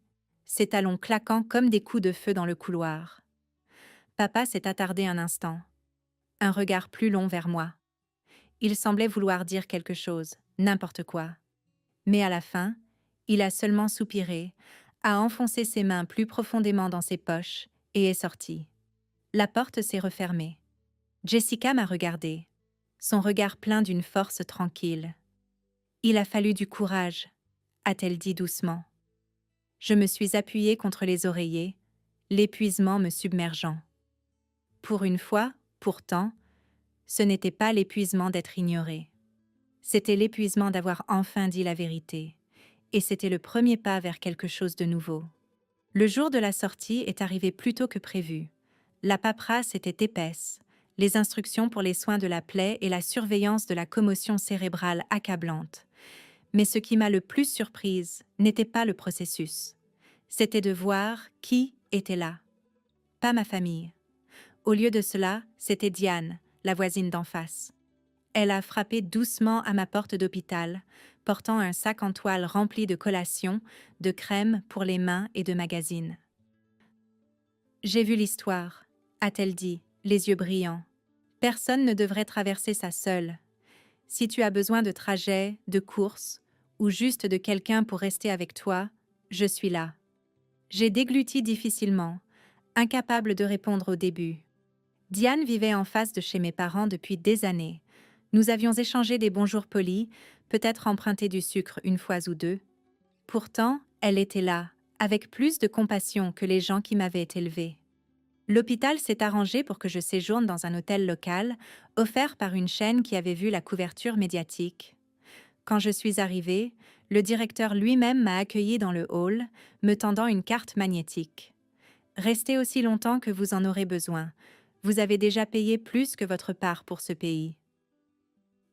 ses talons claquant comme des coups de feu dans le couloir. Papa s'est attardé un instant, un regard plus long vers moi. Il semblait vouloir dire quelque chose, n'importe quoi. Mais à la fin, il a seulement soupiré, a enfoncé ses mains plus profondément dans ses poches et est sorti. La porte s'est refermée. Jessica m'a regardée, son regard plein d'une force tranquille. « Il a fallu du courage », a-t-elle dit doucement. Je me suis appuyée contre les oreillers, l'épuisement me submergeant. Pour une fois, pourtant, ce n'était pas l'épuisement d'être ignorée. C'était l'épuisement d'avoir enfin dit la vérité, et c'était le premier pas vers quelque chose de nouveau. Le jour de la sortie est arrivé plus tôt que prévu. La paperasse était épaisse, les instructions pour les soins de la plaie et la surveillance de la commotion cérébrale accablante. Mais ce qui m'a le plus surprise n'était pas le processus. C'était de voir qui était là. Pas ma famille. Au lieu de cela, c'était Diane, la voisine d'en face. Elle a frappé doucement à ma porte d'hôpital, portant un sac en toile rempli de collations, de crème pour les mains et de magazines. « J'ai vu l'histoire », a-t-elle dit, les yeux brillants. « Personne ne devrait traverser ça seul. Si tu as besoin de trajets, de courses, ou juste de quelqu'un pour rester avec toi, je suis là. » J'ai dégluti difficilement, incapable de répondre au début. Diane vivait en face de chez mes parents depuis des années. Nous avions échangé des bonjours polis, peut-être emprunté du sucre une fois ou deux. Pourtant, elle était là, avec plus de compassion que les gens qui m'avaient élevée. L'hôpital s'est arrangé pour que je séjourne dans un hôtel local, offert par une chaîne qui avait vu la couverture médiatique. Quand je suis arrivée, le directeur lui-même m'a accueillie dans le hall, me tendant une carte magnétique. « Restez aussi longtemps que vous en aurez besoin. Vous avez déjà payé plus que votre part pour ce pays. »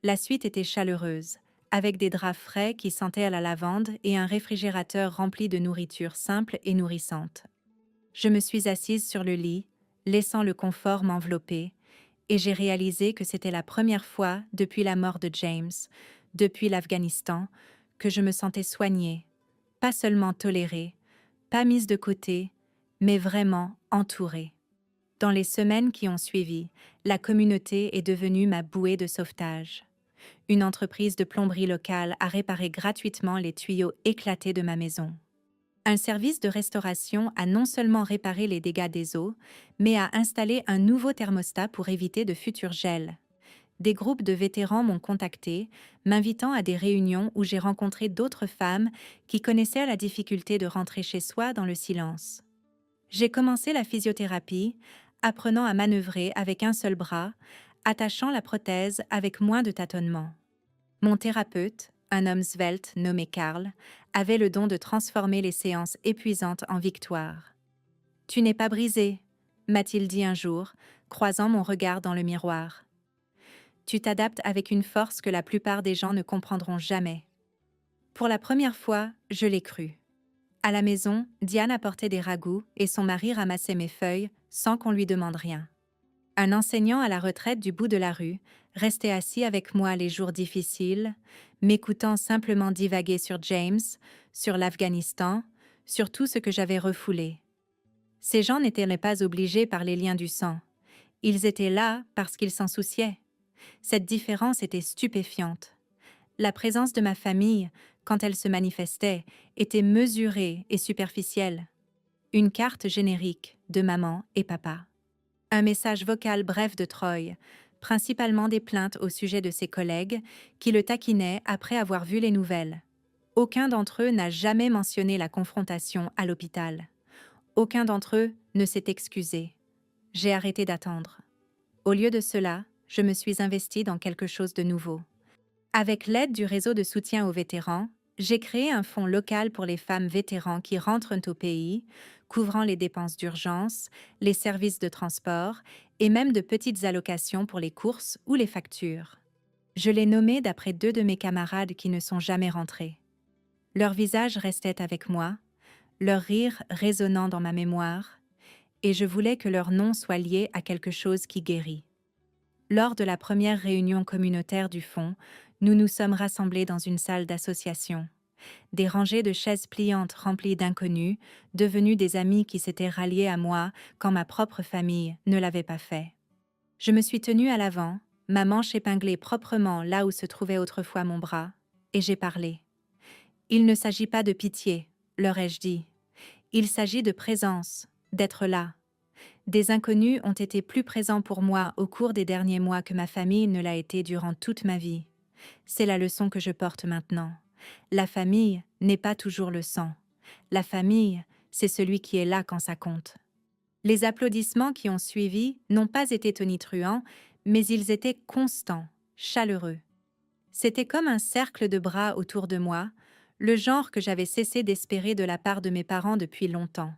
La suite était chaleureuse, avec des draps frais qui sentaient à la lavande et un réfrigérateur rempli de nourriture simple et nourrissante. Je me suis assise sur le lit, laissant le confort m'envelopper, et j'ai réalisé que c'était la première fois depuis la mort de James, depuis l'Afghanistan, que je me sentais soignée, pas seulement tolérée, pas mise de côté, mais vraiment entourée. Dans les semaines qui ont suivi, la communauté est devenue ma bouée de sauvetage. Une entreprise de plomberie locale a réparé gratuitement les tuyaux éclatés de ma maison. Un service de restauration a non seulement réparé les dégâts des eaux, mais a installé un nouveau thermostat pour éviter de futurs gels. Des groupes de vétérans m'ont contacté, m'invitant à des réunions où j'ai rencontré d'autres femmes qui connaissaient la difficulté de rentrer chez soi dans le silence. J'ai commencé la physiothérapie, apprenant à manœuvrer avec un seul bras, attachant la prothèse avec moins de tâtonnements. Mon thérapeute, un homme svelte nommé Karl, avait le don de transformer les séances épuisantes en victoires. « Tu n'es pas brisé », m'a-t-il dit un jour, croisant mon regard dans le miroir. « Tu t'adaptes avec une force que la plupart des gens ne comprendront jamais. » Pour la première fois, je l'ai cru. À la maison, Diane apportait des ragoûts et son mari ramassait mes feuilles sans qu'on lui demande rien. Un enseignant à la retraite du bout de la rue restait assis avec moi les jours difficiles, m'écoutant simplement divaguer sur James, sur l'Afghanistan, sur tout ce que j'avais refoulé. Ces gens n'étaient pas obligés par les liens du sang. Ils étaient là parce qu'ils s'en souciaient. Cette différence était stupéfiante. La présence de ma famille, quand elle se manifestait, était mesurée et superficielle. Une carte générique de maman et papa. Un message vocal bref de Troy, principalement des plaintes au sujet de ses collègues, qui le taquinaient après avoir vu les nouvelles. Aucun d'entre eux n'a jamais mentionné la confrontation à l'hôpital. Aucun d'entre eux ne s'est excusé. J'ai arrêté d'attendre. Au lieu de cela, je me suis investie dans quelque chose de nouveau. Avec l'aide du réseau de soutien aux vétérans, j'ai créé un fonds local pour les femmes vétérans qui rentrent au pays, couvrant les dépenses d'urgence, les services de transport et même de petites allocations pour les courses ou les factures. Je l'ai nommé d'après 2 de mes camarades qui ne sont jamais rentrés. Leur visage restait avec moi, leur rire résonnant dans ma mémoire, et je voulais que leur nom soit lié à quelque chose qui guérit. Lors de la première réunion communautaire du fonds, nous nous sommes rassemblés dans une salle d'association. Des rangées de chaises pliantes remplies d'inconnus, devenus des amis qui s'étaient ralliés à moi quand ma propre famille ne l'avait pas fait. Je me suis tenue à l'avant, ma manche épinglée proprement là où se trouvait autrefois mon bras, et j'ai parlé. « Il ne s'agit pas de pitié », leur ai-je dit. « Il s'agit de présence, d'être là. » Des inconnus ont été plus présents pour moi au cours des derniers mois que ma famille ne l'a été durant toute ma vie. C'est la leçon que je porte maintenant. La famille n'est pas toujours le sang. La famille, c'est celui qui est là quand ça compte. Les applaudissements qui ont suivi n'ont pas été tonitruants, mais ils étaient constants, chaleureux. C'était comme un cercle de bras autour de moi, le genre que j'avais cessé d'espérer de la part de mes parents depuis longtemps.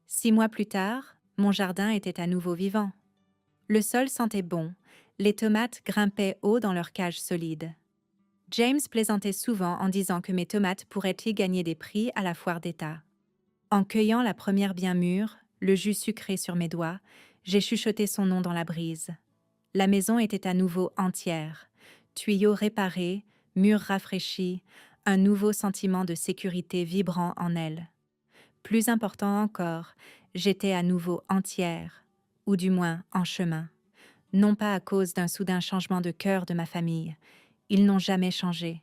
6 mois plus tard, mon jardin était à nouveau vivant. Le sol sentait bon, les tomates grimpaient haut dans leur cage solide. James plaisantait souvent en disant que mes tomates pourraient-y gagner des prix à la foire d'État. En cueillant la première bien mûre, le jus sucré sur mes doigts, j'ai chuchoté son nom dans la brise. La maison était à nouveau entière. Tuyaux réparés, murs rafraîchis, un nouveau sentiment de sécurité vibrant en elle. Plus important encore, j'étais à nouveau entière, ou du moins en chemin. Non pas à cause d'un soudain changement de cœur de ma famille, ils n'ont jamais changé,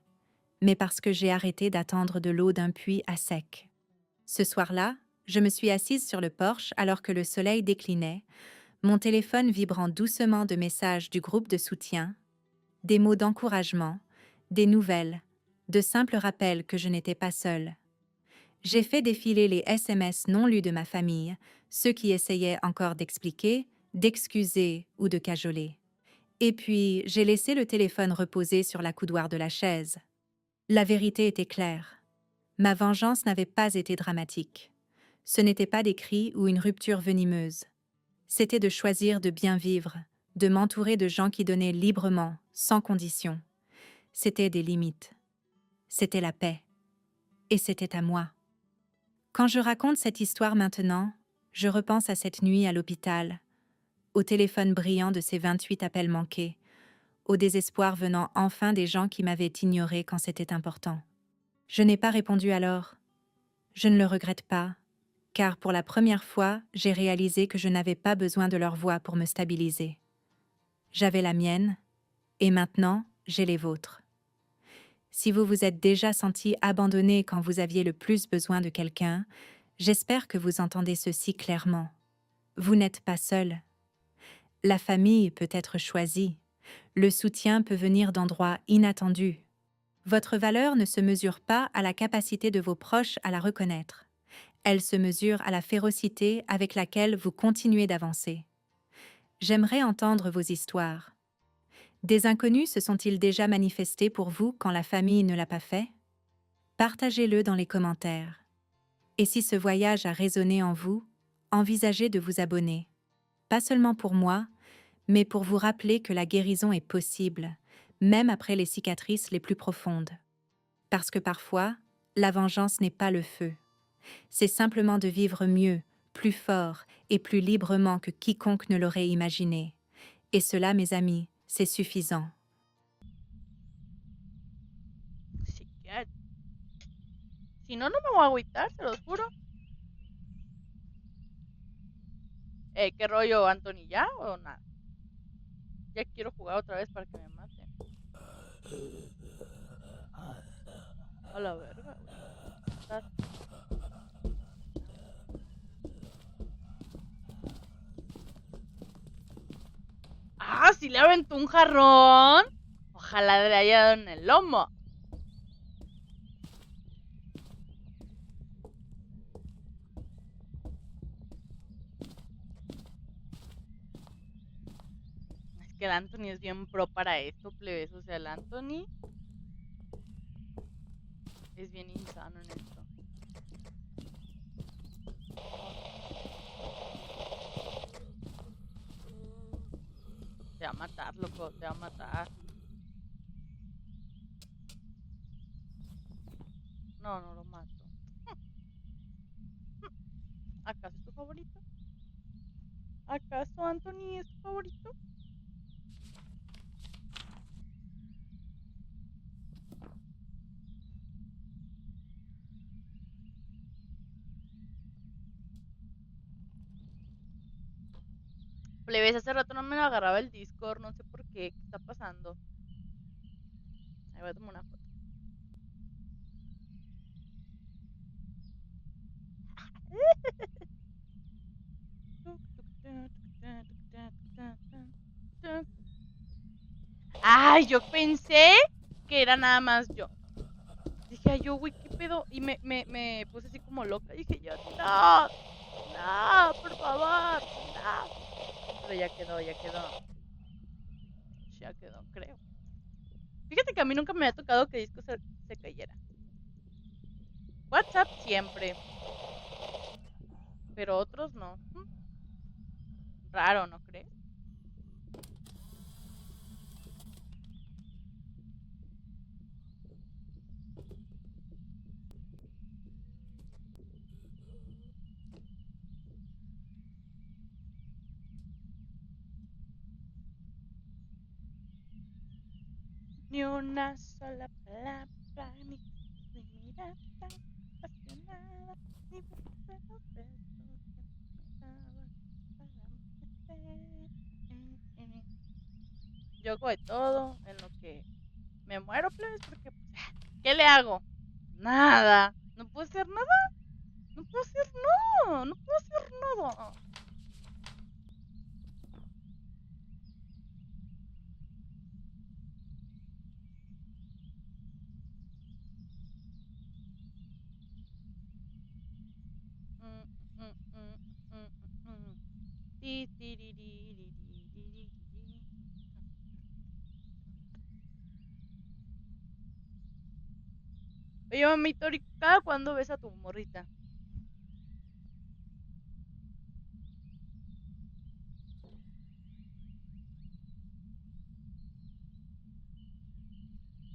mais parce que j'ai arrêté d'attendre de l'eau d'un puits à sec. Ce soir-là, je me suis assise sur le porche alors que le soleil déclinait, mon téléphone vibrant doucement de messages du groupe de soutien, des mots d'encouragement, des nouvelles, de simples rappels que je n'étais pas seule. J'ai fait défiler les SMS non lus de ma famille, ceux qui essayaient encore d'expliquer, d'excuser ou de cajoler. Et puis, j'ai laissé le téléphone reposer sur la coudoir de la chaise. La vérité était claire. Ma vengeance n'avait pas été dramatique. Ce n'était pas des cris ou une rupture venimeuse. C'était de choisir de bien vivre, de m'entourer de gens qui donnaient librement, sans condition. C'était des limites. C'était la paix. Et c'était à moi. Quand je raconte cette histoire maintenant, je repense à cette nuit à l'hôpital, au téléphone brillant de ces 28 appels manqués, au désespoir venant enfin des gens qui m'avaient ignoré quand c'était important. Je n'ai pas répondu alors. Je ne le regrette pas, car pour la première fois, j'ai réalisé que je n'avais pas besoin de leur voix pour me stabiliser. J'avais la mienne, et maintenant, j'ai les vôtres. Si vous vous êtes déjà senti abandonné quand vous aviez le plus besoin de quelqu'un, j'espère que vous entendez ceci clairement. Vous n'êtes pas seul. La famille peut être choisie. Le soutien peut venir d'endroits inattendus. Votre valeur ne se mesure pas à la capacité de vos proches à la reconnaître. Elle se mesure à la férocité avec laquelle vous continuez d'avancer. J'aimerais entendre vos histoires. Des inconnus se sont-ils déjà manifestés pour vous quand la famille ne l'a pas fait? Partagez-le dans les commentaires. Et si ce voyage a résonné en vous, envisagez de vous abonner. Pas seulement pour moi, mais pour vous rappeler que la guérison est possible, même après les cicatrices les plus profondes. Parce que parfois, la vengeance n'est pas le feu. C'est simplement de vivre mieux, plus fort et plus librement que quiconque ne l'aurait imaginé. Et cela, mes amis, c'est suffisant. Sí, ya. Si no, no me voy a agüitar, se los juro. ¿Qué rollo, Anthony? ¿Ya o nada? Ya quiero jugar otra vez para que me maten. A la verga, güey. Estás- ¡Ah! ¡Sí le aventó un jarrón! Ojalá le haya dado en el lomo. Es que el Anthony es bien pro para esto, plebes. O sea, el Anthony es bien insano en esto. Te va a matar, loco, te va a matar. No, no lo mato. ¿Acaso es tu favorito? ¿Acaso Anthony es tu favorito? Plebes, hace rato no me lo agarraba el Discord, no sé por qué. ¿Qué está pasando? Ahí voy a tomar una foto. Ay, yo pensé que era nada más yo. Dije, ay, yo, güey, ¿qué pedo? Y me puse así como loca. Dije, yo, no, no, por favor, no. Pero ya quedó, ya quedó. Ya quedó, creo. Fíjate que a mí nunca me había tocado que disco se cayera. WhatsApp siempre, pero otros no. Raro, ¿no crees? Ni una sola palabra, ni mirada apasionada, ni besos de los besos que me dabas para amanecer. Yo hago de todo en lo que me muero, plebes, porque, pues, ¿qué le hago? Nada. No puedo hacer nada. No puedo hacer nada. No puedo hacer nada. Mm, mm, mm, mm, mm. Ti, ti, ri, ri, ri, ri, ri, ri, ri. Oye, mami Tori, ¿cada cuándo ves a tu morrita?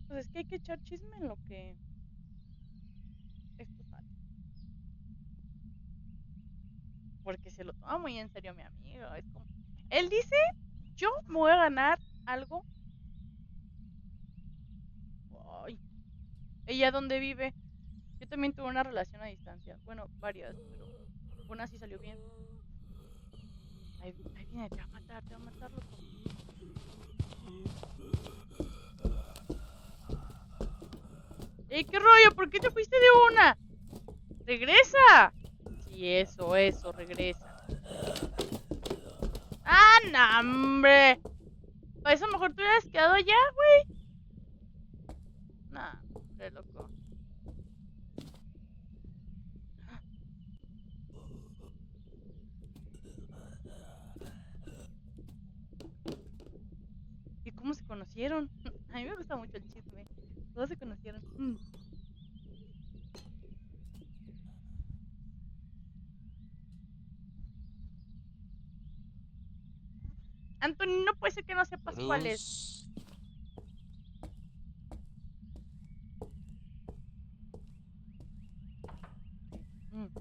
Pues es que hay que echar chisme en lo que esto sale. Porque se lo toma muy en serio mi amigo. Es como... Él dice, yo me voy a ganar algo. Ay, ¿ella dónde vive? Yo también tuve una relación a distancia. Bueno, varias, pero una sí salió bien. Ahí viene, te va a matar, loco. ¡Ey, qué rollo! ¿Por qué te fuiste de una? ¡Regresa! Sí, eso, regresa. ¡Ah, no, hombre! Para eso mejor te hubieras quedado allá, güey. Nah, hombre, loco. ¿Y cómo se conocieron? A mí me gusta mucho el chisme. ¿Cómo se conocieron? Anthony, no puede ser que no sepas cuál es. Bruce.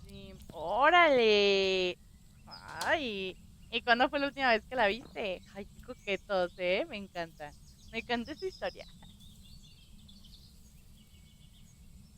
Mm, órale. Ay. ¿Y cuándo fue la última vez que la viste? Ay, qué coquetos, ¿eh? Me encanta. Me encanta esa historia.